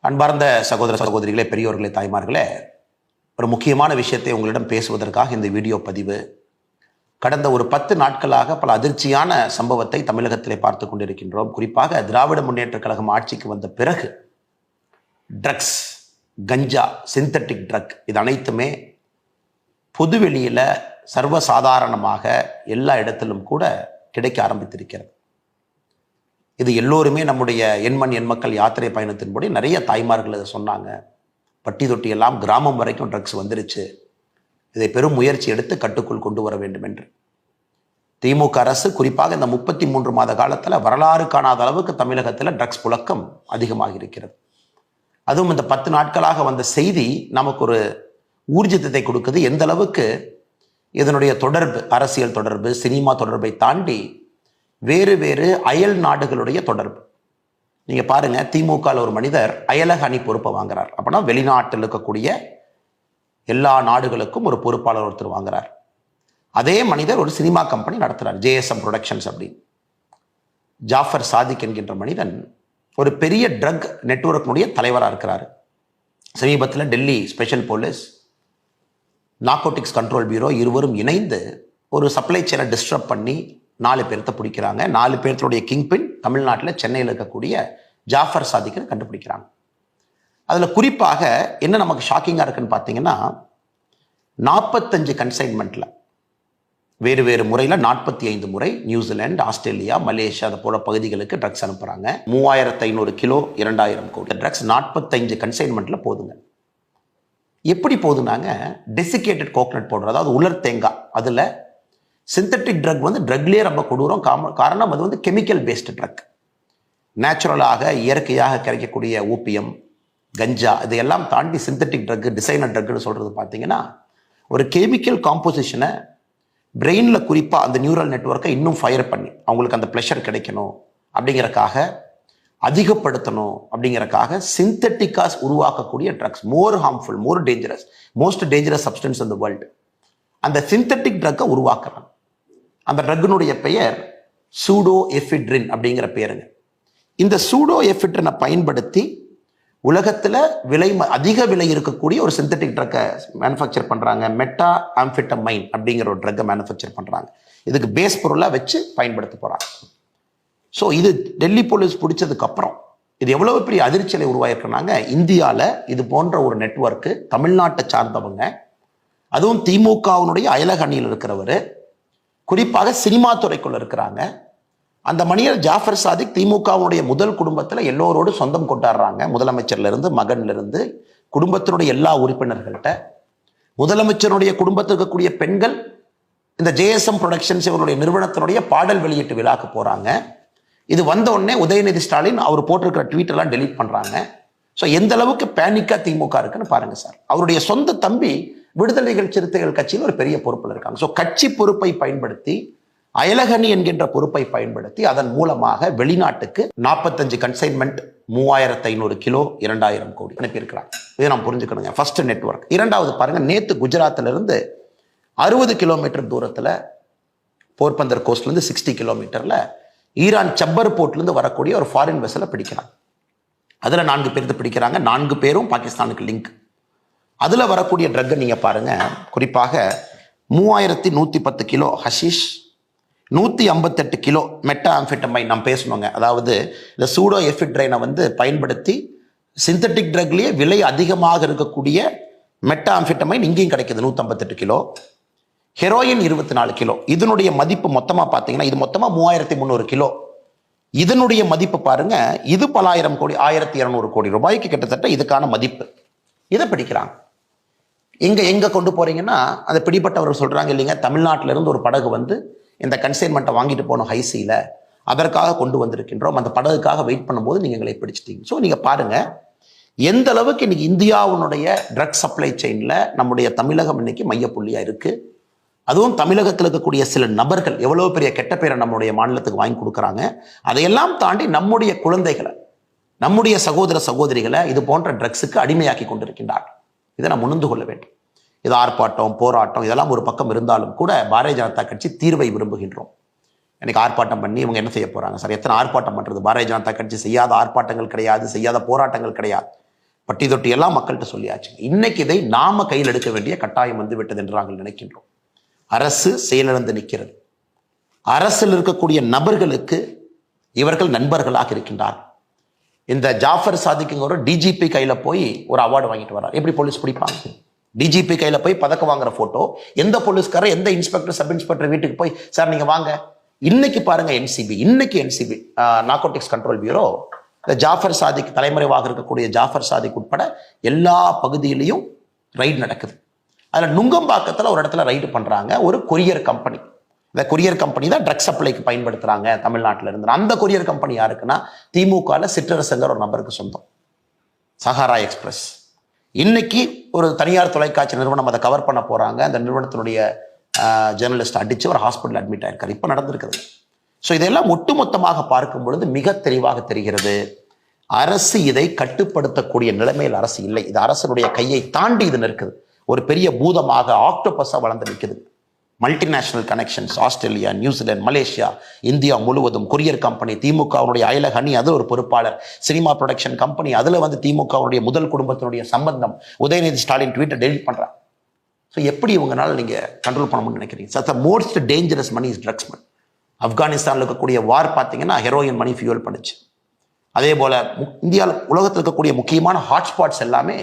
அன்பார்ந்த சகோதர சகோதரிகளே, பெரியோர்களே, தாய்மார்களே, ஒரு முக்கியமான விஷயத்தை உங்களிடம் பேசுவதற்காக இந்த வீடியோ பதிவு. கடந்த ஒரு 10 நாட்களாக பல அதிர்ச்சியான சம்பவத்தை தமிழகத்திலே பார்த்து கொண்டிருக்கின்றோம். குறிப்பாக திராவிட முன்னேற்ற கழகம் ஆட்சிக்கு வந்த பிறகு ட்ரக்ஸ், கஞ்சா, சிந்தட்டிக் ட்ரக் இது அனைத்துமே பொதுவெளியில் சர்வசாதாரணமாக எல்லா இடத்திலும் கூட கிடைக்க ஆரம்பித்திருக்கிறது. இது எல்லோருமே நம்முடைய எண்மண் எண்மக்கள் யாத்திரை பயணத்தின்படி நிறைய தாய்மார்கள் இதை சொன்னாங்க. பட்டி தொட்டி எல்லாம் கிராமம் வரைக்கும் ட்ரக்ஸ் வந்துருச்சு, இதை பெரும் முயற்சி எடுத்து கட்டுக்குள் கொண்டு வர வேண்டும் என்று. திமுக அரசு குறிப்பாக இந்த 33 மாத காலத்தில் வரலாறு காணாத அளவுக்கு தமிழகத்தில் ட்ரக்ஸ் புழக்கம் அதிகமாக இருக்கிறது. அதுவும் இந்த 10 நாட்களாக வந்த செய்தி நமக்கு ஒரு ஊர்ஜிதத்தை கொடுக்குது. எந்த அளவுக்கு இதனுடைய தொடர்பு, அரசியல் தொடர்பு, சினிமா தொடர்பை தாண்டி வேறு வேறு அயல் நாடுகளுடைய தொடர்பு. நீங்க பாருங்க, திமுக ஒரு மனிதர் அயலக அணி பொறுப்பை வாங்குறார். அப்படின்னா வெளிநாட்டில் இருக்கக்கூடிய எல்லா நாடுகளுக்கும் ஒரு பொறுப்பாளர் ஒருத்தர் வாங்குறார். அதே மனிதர் ஒரு சினிமா கம்பெனி நடத்துறார், ஜேஎஸ்எம் ப்ரொடக்ஷன்ஸ் அப்படின்னு. ஜாஃபர் சாதிக் என்கின்ற மனிதன் ஒரு பெரிய ட்ரக் நெட்வொர்க்கினுடைய தலைவராக இருக்கிறார். சமீபத்தில் Delhi special police, narcotics control bureau இருவரும் இணைந்து ஒரு சப்ளை செயினை டிஸ்டர்ப் பண்ணி 4 பேர்த்த பிடிக்கிறாங்க. 4 பேர்த்துடைய கிங்பின் தமிழ்நாட்டில் சென்னையில் இருக்கக்கூடிய ஜாஃபர் சாதிக்கை கண்டுபிடிக்கிறாங்க. அதில் குறிப்பாக என்ன நமக்கு ஷாக்கிங்காக இருக்குன்னு பார்த்தீங்கன்னா, 45 கன்சைன்மெண்ட்டில் வேறு வேறு முறையில் 45 முறை நியூசிலாந்து, ஆஸ்திரேலியா, மலேசியா அது போல பகுதிகளுக்கு ட்ரக்ஸ் அனுப்புகிறாங்க. 3500 கிலோ, 2000 கோடி ட்ரக்ஸ் 45 கன்சைன்மெண்ட்டில் போதுங்க. எப்படி போதுனாங்க, டெசிகேட்டட் கோகனட் பவுடர், அதாவது உலர் தேங்காய், அதில் சிந்தட்டிக் ட்ரக் ட்ரக்லேயே ரொம்ப கொடூரம். காரணம் அது கெமிக்கல் பேஸ்டு ட்ரக். நேச்சுரலாக இயற்கையாக கிடைக்கக்கூடிய ஊப்பியம், கஞ்சா இதையெல்லாம் தாண்டி சிந்தட்டிக் ட்ரக், டிசைனர் ட்ரக்னு சொல்கிறது பார்த்தீங்கன்னா ஒரு கெமிக்கல் காம்போசிஷனை பிரெயினில் குறிப்பாக அந்த நியூரல் நெட்வொர்க்கை இன்னும் ஃபயர் பண்ணி அவங்களுக்கு அந்த ப்ளஷர் கிடைக்கணும் அப்படிங்கிறக்காக, அதிகப்படுத்தணும் அப்படிங்கிறக்காக சிந்தட்டிக்காஸ் உருவாக்கக்கூடிய drugs, more harmful, more dangerous, most dangerous substance in the world. அந்த சிந்தட்டிக் ட்ரக்கை உருவாக்குறாங்க. அந்த ட்ரக்கினுடைய பெயர் சூடோ எஃபிட்ரின் அப்படிங்கிற பேருங்க. இந்த சூடோ எஃபிட்ரினை பயன்படுத்தி உலகத்தில் அதிக விலை இருக்கக்கூடிய ஒரு சிந்தட்டிக் ட்ரக்கை மேனுஃபேக்சர் பண்ணுறாங்க. மெட்டா ஆம்ஃபெட்டமைன் அப்படிங்கிற ஒரு ட்ரக்கை மேனுஃபேக்சர் பண்ணுறாங்க. இதுக்கு பேஸ் பொருளாக வச்சு பயன்படுத்த போகிறாங்க. ஸோ இது டெல்லி போலீஸ் பிடிச்சதுக்கு அப்புறம் இது எவ்வளவு பெரிய அதிர்ச்சியை உருவாயிருக்கிறாங்க. இந்தியாவில் இது போன்ற ஒரு நெட்வொர்க்கு, தமிழ்நாட்டை சார்ந்தவங்க, அதுவும் திமுகவினுடைய அயலக அணியில் இருக்கிறவர், குறிப்பாக சினிமா துறைக்குள்ள இருக்கிறாங்க. அந்த மனிதர் ஜாஃபர் சாதிக் திமுகவுடைய முதல் குடும்பத்தில் எல்லோரோடு சொந்தம் கொண்டாடுறாங்க. முதலமைச்சர்லேருந்து, மகன்லேருந்து, குடும்பத்தினுடைய எல்லா உறுப்பினர்கள்ட்ட. முதலமைச்சருடைய குடும்பத்தில் இருக்கக்கூடிய பெண்கள் இந்த ஜேஎஸ்எம் ப்ரொடக்ஷன்ஸ் இவருடைய நிறுவனத்தினுடைய பாடல் வெளியீட்டு விழாக்கு போகிறாங்க. இது வந்த உடனே உதயநிதி ஸ்டாலின் அவர் போட்டிருக்கிற ட்வீட்டெல்லாம் டெலீட் பண்ணுறாங்க. ஸோ எந்த அளவுக்கு பேனிக்கா திமுக இருக்குன்னு பாருங்க சார். அவருடைய சொந்த தம்பி விடுதலைகள் சிறுத்தைகள் கட்சியில் ஒரு பெரிய பொறுப்பில் இருக்காங்க. ஸோ கட்சி பொறுப்பை பயன்படுத்தி, அயலகணி என்கின்ற பொறுப்பை பயன்படுத்தி அதன் மூலமாக வெளிநாட்டுக்கு 45 கன்சைன்மெண்ட், 3500 கிலோ, 2000 கோடி அனுப்பியிருக்கிறாங்க. இதை நாம் புரிஞ்சுக்கணுங்க. First network. இரண்டாவது பாருங்க, நேற்று குஜராத்திலிருந்து 60 கிலோமீட்டர் தூரத்தில், போர்பந்தர் கோஸ்ட்லேருந்து 60 கிலோமீட்டரில் ஈரான் சப்பர் போர்ட்லேருந்து வரக்கூடிய ஒரு ஃபாரின் வெசலை பிடிக்கிறாங்க. அதில் 4 பேர்த்து பிடிக்கிறாங்க. 4 பேரும் பாகிஸ்தானுக்கு லிங்க். அதில் வரக்கூடிய ட்ரக்கை நீங்கள் பாருங்கள். குறிப்பாக 3110 kilo hashish, 158 kilo meta amphetamine நாம் பேசணுங்க. அதாவது இந்த சூடோ எஃபிட்ரைனை பயன்படுத்தி சிந்தட்டிக் ட்ரக்லேயே விலை அதிகமாக இருக்கக்கூடிய மெட்டா ஆம்ஃபெட்டமைன் இங்கேயும் கிடைக்கிது, 158 கிலோ. Heroin 24 kilo. இதனுடைய மதிப்பு மொத்தமாக பார்த்தீங்கன்னா இது மொத்தமாக 3300 கிலோ. இதனுடைய மதிப்பு பாருங்க, இது பல ஆயிரம் கோடி, 1200 கோடி ரூபாய்க்கு கிட்டத்தட்ட இதுக்கான மதிப்பு. இதை பிடிக்கிறாங்க. எங்க கொண்டு போறீங்கன்னா, அதை பிடிப்பட்டவர் சொல்றாங்க இல்லைங்க, தமிழ்நாட்டிலிருந்து ஒரு படகு இந்த கன்சைன்மெண்ட்டை வாங்கிட்டு போனோம் ஹைசியில், அதற்காக கொண்டு வந்திருக்கின்றோம், அந்த படகுக்காக வெயிட் பண்ணும்போது நீங்க எங்களை பிடிச்சிட்டீங்க. ஸோ நீங்க பாருங்க எந்த அளவுக்கு இன்னைக்கு இந்தியாவுடைய ட்ரக் சப்ளை செயின்ல நம்முடைய தமிழகம் இன்னைக்கு மையப்புள்ளியா இருக்கு. அதுவும் தமிழகத்தில் இருக்கக்கூடிய சில நபர்கள் எவ்வளவு பெரிய கெட்ட பேரை நம்முடைய மாநிலத்துக்கு வாங்கி கொடுக்குறாங்க. அதையெல்லாம் தாண்டி நம்முடைய குழந்தைகளை, நம்முடைய சகோதர சகோதரிகளை இது போன்ற ட்ரக்ஸுக்கு அடிமையாக்கி கொண்டிருக்கின்றார். இதை நாம் உணர்ந்து கொள்ள வேண்டும். இது ஆர்ப்பாட்டம், போராட்டம் இதெல்லாம் ஒரு பக்கம் இருந்தாலும் கூட பாரதிய ஜனதா கட்சி தீர்வை விரும்புகின்றோம். இன்னைக்கு ஆர்ப்பாட்டம் பண்ணி இவங்க என்ன செய்ய போறாங்க சார்? எத்தனை ஆர்ப்பாட்டம் பண்றது? பாரதிய ஜனதா கட்சி செய்யாத ஆர்ப்பாட்டங்கள் கிடையாது, செய்யாத போராட்டங்கள் கிடையாது. பட்டி தொட்டி எல்லாம் மக்கள்கிட்ட சொல்லியாச்சு. இன்னைக்கு இதை நாம கையில் எடுக்க வேண்டிய கட்டாயம் வந்து விட்டது என்று நாங்கள் நினைக்கின்றோம். அரசு செயலிழந்து நிற்கிறது. அரசில் இருக்கக்கூடிய நபர்களுக்கு இவர்கள் நண்பர்களாக இருக்கின்றார்கள். இந்த ஜாஃபர் சாதிக்குங்க ஒரு டிஜிபி கையில போய் ஒரு அவார்டு வாங்கிட்டு வர்றார். எப்படி போலீஸ் பிடிப்பாங்க? டிஜிபி கையில போய் பதக்கம் வாங்குற போட்டோ எந்த போலீஸ்காரர் எந்த இன்ஸ்பெக்டர் சப் இன்ஸ்பெக்டர் வீட்டுக்கு போய் சார் நீங்க வாங்க. இன்னைக்கு பாருங்க என்சிபி நார்கோட்டிக்ஸ் கண்ட்ரோல் பியூரோ இந்த ஜாஃபர் சாதிக் தலைமறைவாக இருக்கக்கூடிய ஜாஃபர் சாதிக் உட்பட எல்லா பகுதியிலையும் ரைடு நடக்குது. அதில் நுங்கம்பாக்கத்தில் ஒரு இடத்துல ரைடு பண்ணுறாங்க. ஒரு கொரியர் கம்பெனி, இந்த கொரியர் கம்பெனி தான் ட்ரக் சப்ளைக்கு பயன்படுத்துகிறாங்க தமிழ்நாட்டில் இருந்து. அந்த கொரியர் கம்பெனி யாருக்குன்னா திமுகவில் சிற்றரசங்கர் ஒரு நபருக்கு சொந்தம், சஹாரா எக்ஸ்பிரஸ். இன்னைக்கு ஒரு தனியார் தொலைக்காட்சி நிறுவனம் அதை கவர் பண்ண போகிறாங்க. அந்த நிறுவனத்தினுடைய ஜேர்னலிஸ்ட் அடித்து ஒரு ஹாஸ்பிட்டல் அட்மிட் ஆயிருக்காரு. இப்போ நடந்திருக்குது. ஸோ இதெல்லாம் ஒட்டுமொத்தமாக பார்க்கும் பொழுது மிக தெளிவாக தெரிகிறது, அரசு இதை கட்டுப்படுத்தக்கூடிய நிலைமையில் அரசு இல்லை. இது அரசனுடைய கையை தாண்டி இது நிற்குது. ஒரு பெரிய பூதமாக ஆக்டோபஸா வளர்ந்து நிற்குது. Multinational connections, Australia, New Zealand, Malaysia, India முழுவதும் கொரியர் கம்பெனி, திமுகவுடைய அயலக அணி, அது ஒரு பொறுப்பாளர், சினிமா ப்ரொடக்ஷன் கம்பெனி, அதில் வந்து திமுகவுடைய முதல் குடும்பத்தினுடைய சம்பந்தம். உதயநிதி ஸ்டாலின் ட்வீட்டை டெலிட் பண்ணுறாங்க. ஸோ எப்படி இவங்களால நீங்கள் கண்ட்ரோல் பண்ணணும்னு நினைக்கிறீங்க? So most dangerous money is drugs money. ஆப்கானிஸ்தானில் இருக்கக்கூடிய வார் பார்த்தீங்கன்னா ஹெரோயின் மணி ஃபியூல் பண்ணுச்சு. அதே போல் இந்தியாவில் உலகத்தில் இருக்கக்கூடிய முக்கியமான ஹாட்ஸ்பாட்ஸ் எல்லாமே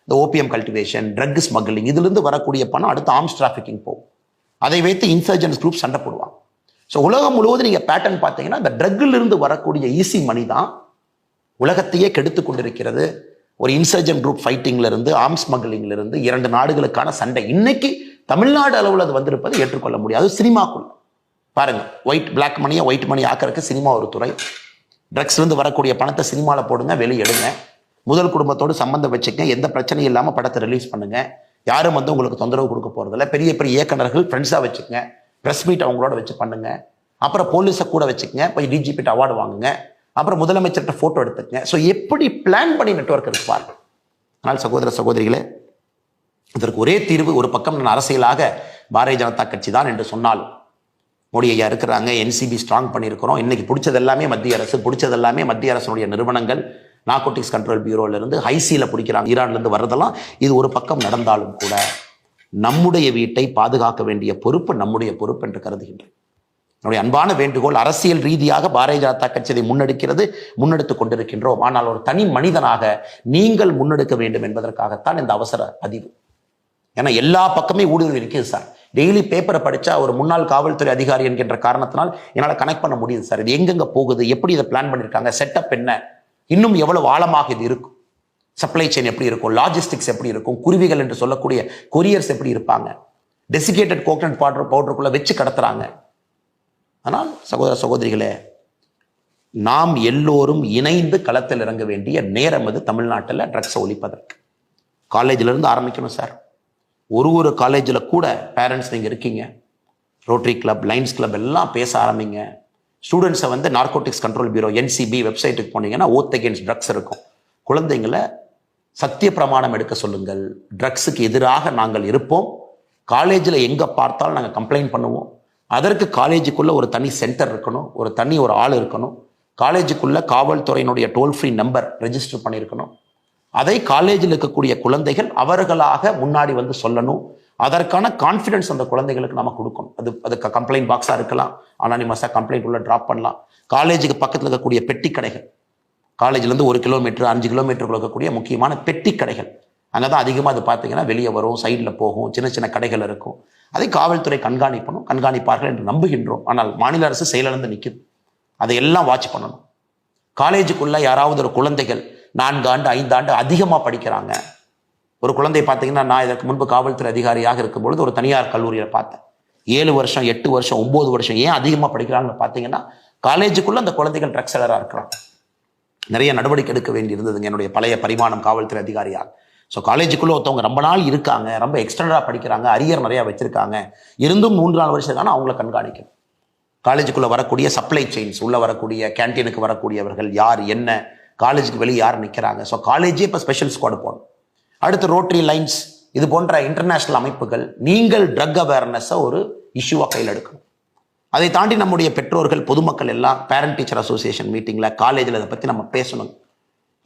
இந்த ஓபிஎம் கல்டிவேஷன், ட்ரக் ஸ்மக்லிங், இதுலேருந்து வரக்கூடிய பணம் அடுத்து ஆர்ம்ஸ் டிராஃபிக்கிங் போகும். அதை வைத்து இன்சர்ஜென்ஸ் குரூப் சண்டை போடுவாங்க. ஸோ உலகம் முழுவதும் நீங்கள் பேட்டர்ன் பார்த்தீங்கன்னா இந்த ட்ரக்கிலிருந்து வரக்கூடிய ஈஸி மணி தான் உலகத்தையே கெடுத்து கொண்டிருக்கிறது. ஒரு இன்சர்ஜென்ட் குரூப் ஃபைட்டிங்ல இருந்து, ஆர்ம்ஸ் ஸ்மக்லிங்ல இருந்து 2 நாடுகளுக்கான சண்டை இன்னைக்கு தமிழ்நாடு அளவில் அது வந்திருப்பது ஏற்றுக்கொள்ள முடியாது. சினிமாக்குள்ள பாருங்க, பிளாக் மணியை ஒயிட் மணி ஆக்கிறதுக்கு சினிமா ஒரு துறை. ட்ரக்ஸ்லேருந்து வரக்கூடிய பணத்தை சினிமாவில் போடுங்க, வெளியெடுங்க, முதல் குடும்பத்தோடு சம்பந்தம் வச்சுக்க, எந்த பிரச்சனையும் இல்லாமல் படத்தை ரிலீஸ் பண்ணுங்க, யாரும் வந்து உங்களுக்கு தொந்தரவு கொடுக்க போகிறதில்ல. பெரிய பெரிய இயக்குநர்கள் ஃப்ரெண்ட்ஸாக வச்சுக்கங்க, ப்ரெஸ் மீட் அவங்களோட வச்சு பண்ணுங்க, அப்புறம் போலீஸை கூட வச்சுக்கங்க, போய் டிஜிபிட்ட அவார்டு வாங்குங்க, அப்புறம் முதலமைச்சர்கிட்ட ஃபோட்டோ எடுத்துக்கங்க. ஸோ எப்படி பிளான் பண்ணி நெட்வொர்க் இருக்கு பாருங்க. ஆனால் சகோதர சகோதரிகளே, இதற்கு ஒரே தீர்வு, ஒரு பக்கம் நான் அரசியலாக பாரதிய ஜனதா கட்சி தான் என்று சொன்னாலும், மோடி ஐயா இருக்கிறாங்க, என்சிபி ஸ்ட்ராங் பண்ணியிருக்கிறோம், இன்னைக்கு பிடிச்சது எல்லாமே மத்திய அரசு, பிடிச்சது எல்லாமே மத்திய அரசுடைய நிறுவனங்கள், நார்கோட்டிக்ஸ் கண்ட்ரோல் பியூரோலேருந்து ஹைசியில் பிடிக்கிறாங்க, ஈரான்லேருந்து வர்றதெல்லாம் இது ஒரு பக்கம் நடந்தாலும் கூட நம்முடைய வீட்டை பாதுகாக்க வேண்டிய பொறுப்பு நம்முடைய பொறுப்பு என்று கருதுகின்றேன். என்னுடைய அன்பான வேண்டுகோள், அரசியல் ரீதியாக பாரதிய ஜனதா கட்சி இதை முன்னெடுத்துக் கொண்டிருக்கின்றோம். ஆனால் ஒரு தனி மனிதனாக நீங்கள் முன்னெடுக்க வேண்டும் என்பதற்காகத்தான் இந்த அவசர பதிவு. ஏன்னா எல்லா பக்கமே ஊடுருவி இருக்குது சார். டெய்லி பேப்பரை படித்தா ஒரு முன்னாள் காவல்துறை அதிகாரி என்கின்ற காரணத்தினால் என்னால் கனெக்ட் பண்ண முடியுது சார். இது எங்கெங்க போகுது, எப்படி இதை பிளான் பண்ணியிருக்காங்க, செட்டப் என்ன, இன்னும் எவ்வளவு ஆழமாக இது இருக்கும், சப்ளை செயின் எப்படி இருக்கும், லாஜிஸ்டிக்ஸ் எப்படி இருக்கும், குருவிகள் என்று சொல்லக்கூடிய கொரியர்ஸ் எப்படி இருப்பாங்க, டெசிகேட்டட் கோகனட் பவுடருக்குள்ள வச்சு கடத்துறாங்க. ஆனால் சகோதர சகோதரிகளே, நாம் எல்லோரும் இணைந்து களத்தில் இறங்க வேண்டிய நேரம் அது தமிழ்நாட்டில் ட்ரக்ஸை ஒழிப்பதற்கு. காலேஜிலிருந்து ஆரம்பிக்கணும் சார். ஒரு காலேஜில் கூட பேரண்ட்ஸ் நீங்கள் இருக்கீங்க, ரோட்டரி கிளப், லைன்ஸ் கிளப் எல்லாம் பேச ஆரம்பிங்க. ஸ்டூடெண்ட்ஸை வந்து நார்கோட்டிக்ஸ் கண்ட்ரோல் பியூரோ என்சிபி வெப்சைட்டுக்கு போனீங்கன்னா ஓத் அகேன்ஸ்ட் ட்ரக்ஸ் இருக்கும். குழந்தைங்களை சத்திய பிரமாணம் எடுக்க சொல்லுங்கள். ட்ரக்ஸுக்கு எதிராக நாங்கள் இருப்போம். காலேஜில் எங்கே பார்த்தாலும் நாங்கள் கம்ப்ளைண்ட் பண்ணுவோம். அதற்கு காலேஜுக்குள்ளே ஒரு தனி சென்டர் இருக்கணும், ஒரு ஆள் இருக்கணும். காலேஜுக்குள்ளே காவல்துறையினுடைய டோல் ஃப்ரீ நம்பர் ரெஜிஸ்டர் பண்ணியிருக்கணும். அதை காலேஜில் இருக்கக்கூடிய குழந்தைகள் அவர்களாக முன்னாடி வந்து சொல்லணும். அதற்கான கான்ஃபிடன்ஸ் அந்த குழந்தைகளுக்கு நம்ம கொடுக்கணும். அதுக்கு கம்ப்ளைண்ட் பாக்ஸாக இருக்கலாம், அனானிமஸாக கம்ப்ளைண்ட் உள்ள ட்ராப் பண்ணலாம். காலேஜுக்கு பக்கத்தில் இருக்கக்கூடிய பெட்டி கடைகள், காலேஜ்லேருந்து 1 கிலோமீட்டர் 5 கிலோமீட்டருக்குள்ள இருக்கக்கூடிய முக்கியமான பெட்டி கடைகள், அங்கே தான் அதிகமாக அது பார்த்தீங்கன்னா வெளியே வரும், சைடில் போகும், சின்ன சின்ன கடைகள் இருக்கும். அதை காவல்துறை கண்காணிப்பார்கள் என்று நம்புகின்றோம். ஆனால் மாநில அரசு செயலிழந்து நிற்குது. அதையெல்லாம் வாட்ச் பண்ணணும். காலேஜுக்குள்ளே யாராவது ஒரு குழந்தைகள் 4 ஆண்டு 5 ஆண்டு அதிகமாக படிக்கிறாங்க. ஒரு குழந்தை பார்த்தீங்கன்னா, நான் இதற்கு முன்பு காவல்துறை அதிகாரியாக இருக்கும்பொழுது ஒரு தனியார் கல்லூரியில் பார்த்தேன். 7 வருஷம் 8 வருஷம் 9 வருஷம் ஏன் அதிகமாக படிக்கிறாங்கன்னு பார்த்தீங்கன்னா, காலேஜுக்குள்ளே அந்த குழந்தைகள் ட்ரக்ஸ் செல்லராக இருக்கிறாங்க. நிறைய நடவடிக்கை எடுக்க வேண்டி இருந்ததுங்க என்னுடைய பழைய பரிமாணம் காவல்துறை அதிகாரியாக. ஸோ காலேஜுக்குள்ளே ஒருத்தவங்க ரொம்ப நாள் இருக்காங்க, ரொம்ப எக்ஸ்டெண்டடாக படிக்கிறாங்க, அரியர் நிறையா வச்சுருக்காங்க, இருந்தும் 3-4 வருஷம் அவங்கள கண்காணிக்கணும். காலேஜுக்குள்ளே வரக்கூடிய சப்ளை செயின்ஸ், உள்ளே வரக்கூடிய கேன்டீனுக்கு வரக்கூடியவர்கள் யார், என்ன, காலேஜுக்கு வெளியே யார் நிற்கிறாங்க. ஸோ காலேஜே இப்போ ஸ்பெஷல் ஸ்குவாட் போகணும். அடுத்து ரோட்டரி, லைன்ஸ், இது போன்ற இன்டர்நேஷ்னல் அமைப்புகள் நீங்கள் ட்ரக் அவேர்னஸை ஒரு இஷ்யூவாக கையில் எடுக்கணும். அதை தாண்டி நம்முடைய பெற்றோர்கள், பொதுமக்கள் எல்லாம் பேரண்ட் டீச்சர் அசோசியேஷன் மீட்டிங்கில், காலேஜில் இதை பற்றி நம்ம பேசணும்.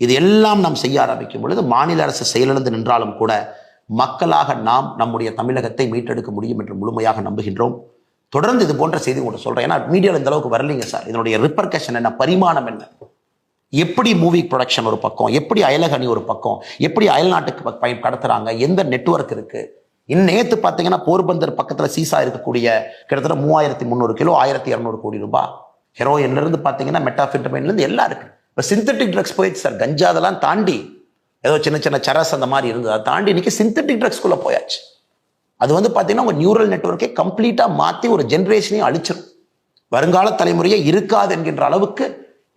இது எல்லாம் நாம் செய்ய ஆரம்பிக்கும் பொழுது மாநில அரசு செயலிழந்து நின்றாலும் கூட மக்களாக நாம் நம்முடைய தமிழகத்தை மீட்டெடுக்க முடியும் என்று முழுமையாக நம்புகின்றோம். தொடர்ந்து இது போன்ற செய்தி உங்கள்கிட்ட சொல்றேன். ஏன்னா மீடியாவில் இந்த அளவுக்கு வரலைங்க சார். இதனுடைய ரிப்பர்கஷன் என்ன, பரிமாணம் என்ன, எப்படி மூவி ப்ரொடக்ஷன் ஒரு பக்கம், எப்படி அயலகணி ஒரு பக்கம், எப்படி அயல்நாட்டுக்கு கடத்துறாங்க, எந்த நெட்வொர்க் இருக்கு. நேற்று பார்த்தீங்கன்னா போர்பந்தர் பக்கத்தில் சீசா இருக்கக்கூடிய கிட்டத்தட்ட 3300 கிலோ 1200 கோடி ரூபாய் ஹெரோயின்ல இருந்து பார்த்தீங்கன்னா மெட்டாஃபிட்டமைன்ல இருந்து எல்லாம் இருக்கு. இப்போ சிந்தட்டிக் ட்ரக்ஸ் போயிடுச்சு சார். கஞ்சா அதெல்லாம் தாண்டி ஏதோ சின்ன சின்ன சரஸ் அந்த மாதிரி இருந்தது, அதை தாண்டி இன்னைக்கு சிந்தட்டிக் ட்ரக்ஸ்குள்ள போயாச்சு. அது பார்த்தீங்கன்னா உங்க நியூரல் நெட்வொர்க்கை கம்ப்ளீட்டா மாற்றி ஒரு ஜென்ரேஷனையும் அழிச்சிடும். வருங்கால தலைமுறையே இருக்காது என்கின்ற அளவுக்கு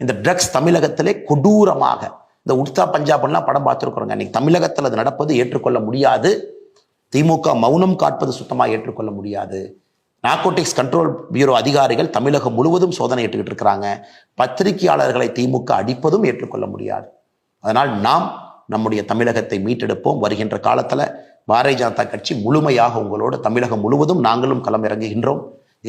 இந்த ட்ரக்ஸ் தமிழகத்திலே கொடூரமாக, இந்த உடுத்தா பஞ்சாப்லாம் படம் பார்த்துருக்குறோங்க. இன்னைக்கு தமிழகத்தில் அது நடப்பது ஏற்றுக்கொள்ள முடியாது. திமுக மௌனம் காட்பது சுத்தமாக ஏற்றுக்கொள்ள முடியாது. நார்கோட்டிக்ஸ் கண்ட்ரோல் பியூரோ அதிகாரிகள் தமிழகம் முழுவதும் சோதனை ஏற்றுக்கிட்டு இருக்கிறாங்க. பத்திரிகையாளர்களை திமுக அடிப்பதும் ஏற்றுக்கொள்ள முடியாது. அதனால் நாம் நம்முடைய தமிழகத்தை மீட்டெடுப்போம். வருகின்ற காலத்தில் பாரதிய ஜனதா கட்சி முழுமையாக உங்களோடு தமிழகம் முழுவதும் நாங்களும் களம் இறங்குகின்றோம்.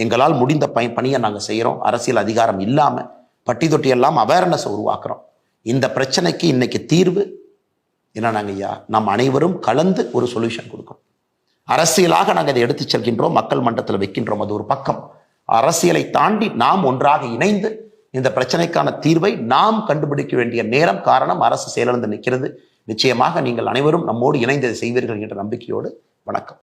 எங்களால் முடிந்த பணியை நாங்கள் செய்கிறோம். அரசியல் அதிகாரம் இல்லாமல் பட்டி தொட்டி எல்லாம் அவேர்னஸ் உருவாக்குறோம். இந்த பிரச்சனைக்கு இன்னைக்கு தீர்வு என்னன்னாங்க ஐயா, நாம் அனைவரும் கலந்து ஒரு சொல்யூஷன் கொடுக்கணும். அரசியலாக நாங்கள் இதை எடுத்து செல்கின்றோம், மக்கள் மன்றத்தில் வைக்கின்றோம், அது ஒரு பக்கம். அரசியலை தாண்டி நாம் ஒன்றாக இணைந்து இந்த பிரச்சனைக்கான தீர்வை நாம் கண்டுபிடிக்க வேண்டிய நேரம். காரணம், அரசு செயலிழந்து நிற்கிறது. நிச்சயமாக நீங்கள் அனைவரும் நம்மோடு இணைந்து செய்வீர்கள் என்ற நம்பிக்கையோடு வணக்கம்.